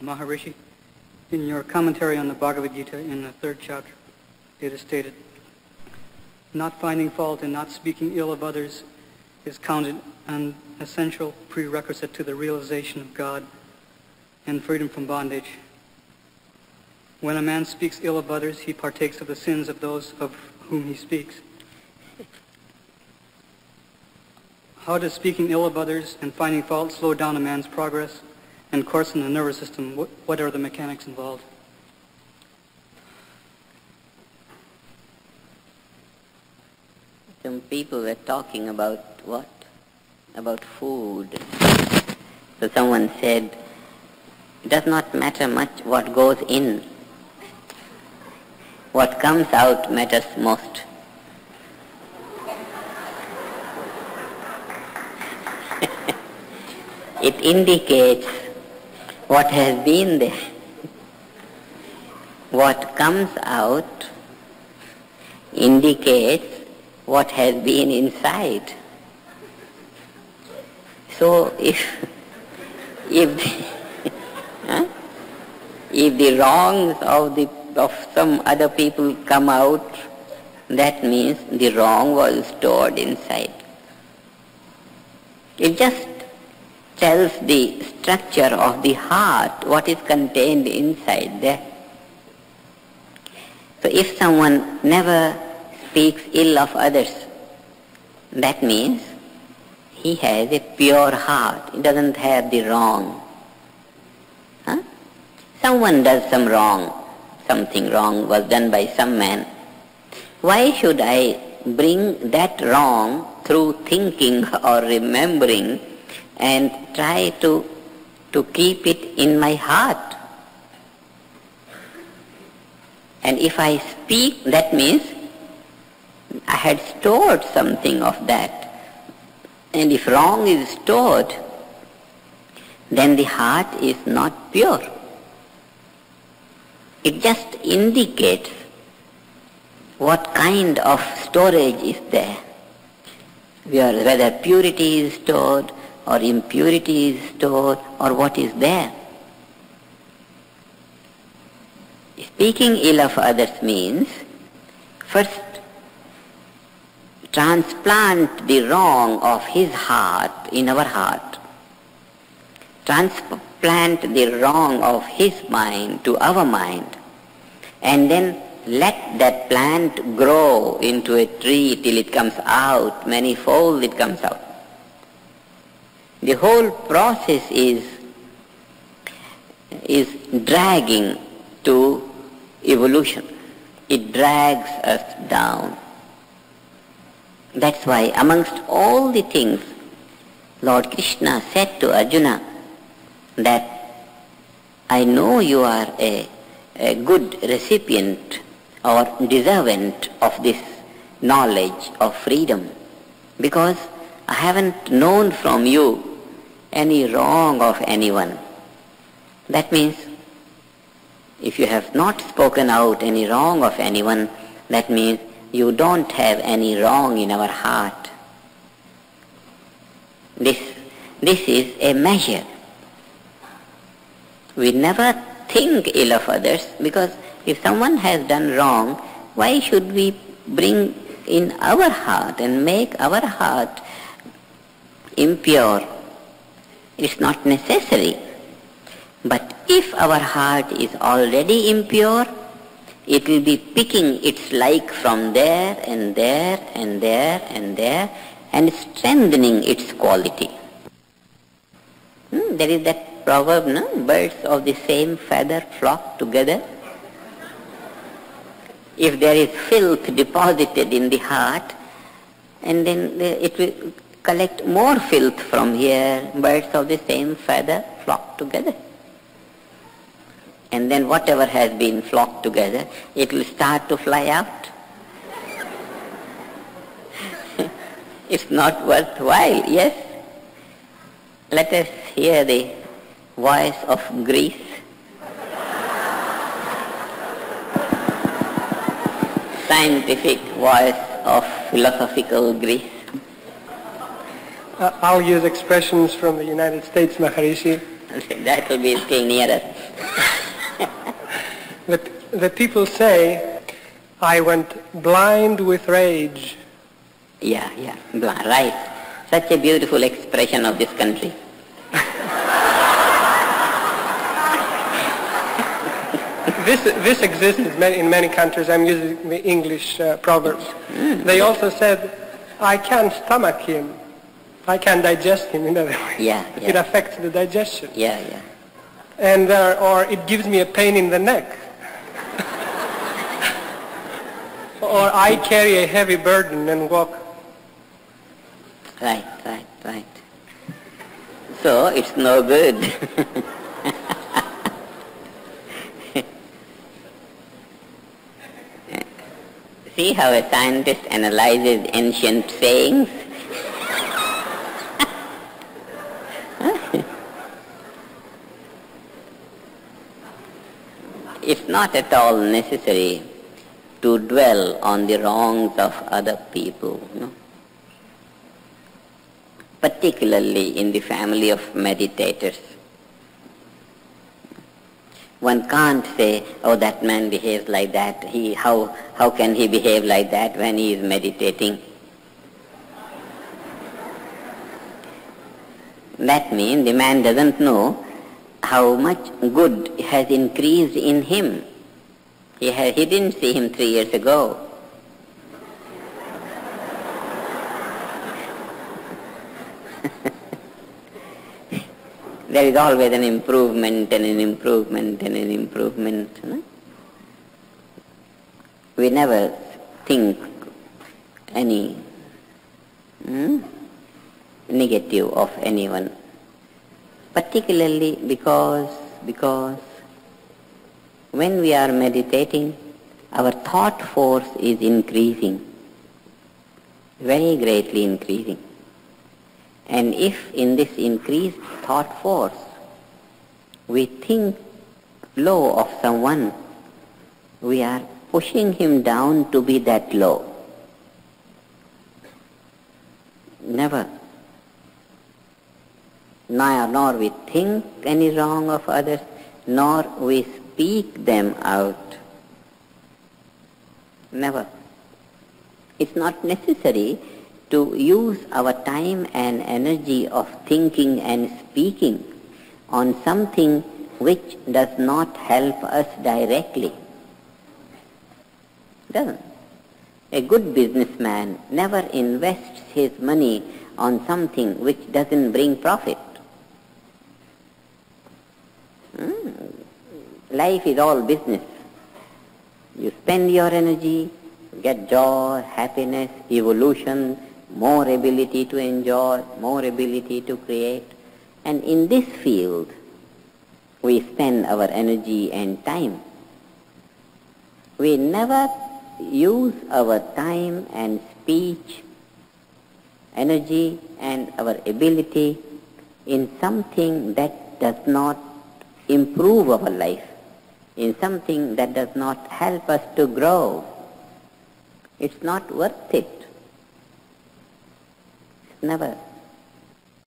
Maharishi, in your commentary on the Bhagavad Gita in the 3rd chapter, it is stated, not finding fault and not speaking ill of others is counted an essential prerequisite to the realization of God and freedom from bondage. When a man speaks ill of others, he partakes of the sins of those of whom he speaks. How does speaking ill of others and finding fault slow down a man's progress and coarsen the nervous system? What are the mechanics involved? Some people were talking about what? About food. So someone said, it does not matter much what goes in. What comes out matters most. It indicates what has been there. What comes out indicates what has been inside. So if the wrongs of some other people come out, that means the wrong was stored inside. It just tells the structure of the heart, what is contained inside there. So if someone never speaks ill of others, that means he has a pure heart. He doesn't have the wrong. Someone does some wrong. Something wrong was done by some man. Why should I bring that wrong through thinking or remembering and try to keep it in my heart? And if I speak, that means I had stored something of that. And if wrong is stored, then the heart is not pure. It just indicates what kind of storage is there. Whether purity is stored or impurity is stored or what is there. Speaking ill of others means first transplant the wrong of his heart in our heart. Transplant the wrong of his mind to our mind, and then let that plant grow into a tree till it comes out, manifold it comes out. The whole process is dragging to evolution. It drags us down. That's why amongst all the things, Lord Krishna said to Arjuna that I know you are a good recipient or deservant of this knowledge of freedom, because I haven't known from you any wrong of anyone. That means if you have not spoken out any wrong of anyone, that means you don't have any wrong in our heart. This is a measure. We never think ill of others, because if someone has done wrong, why should we bring in our heart and make our heart impure? It's not necessary. But if our heart is already impure, it will be picking its like from there and there and there and there and strengthening its quality. There is that proverb, no? Birds of the same feather flock together. If there is filth deposited in the heart, and then it will collect more filth from here, birds of the same feather flock together. And then whatever has been flocked together, it will start to fly out. It's not worthwhile, yes? Let us hear the voice of Greece. Scientific voice of philosophical Greece. I'll use expressions from the United States, Maharishi. That will be still nearer. The people say, I went blind with rage. Yeah, right. Such a beautiful expression of this country. This exists in many countries. I'm using the English proverbs. They also said, I can't stomach him. I can't digest him, in other words. Yeah. It affects the digestion. Yeah. And or it gives me a pain in the neck. Or I carry a heavy burden and walk. Right. So it's no good. See how a scientist analyzes ancient sayings? It's not at all necessary to dwell on the wrongs of other people, particularly in the family of meditators. One can't say, oh, that man behaves like that. How can he behave like that when he is meditating? That means the man doesn't know how much good has increased in him. He didn't see him 3 years ago. There is always an improvement and an improvement and an improvement. We never think any negative of anyone, particularly because when we are meditating, our thought force is increasing, very greatly increasing. And if in this increased thought force we think low of someone, we are pushing him down to be that low. Never. Nor we think any wrong of others, nor we speak them out. Never. It's not necessary to use our time and energy of thinking and speaking on something which does not help us directly. Doesn't. A good businessman never invests his money on something which doesn't bring profit. Life is all business. You spend your energy, get joy, happiness, evolution, more ability to enjoy, more ability to create. And in this field, we spend our energy and time. We never use our time and speech, energy and our ability in something that does not improve our life, in something that does not help us to grow. It's not worth it. Never.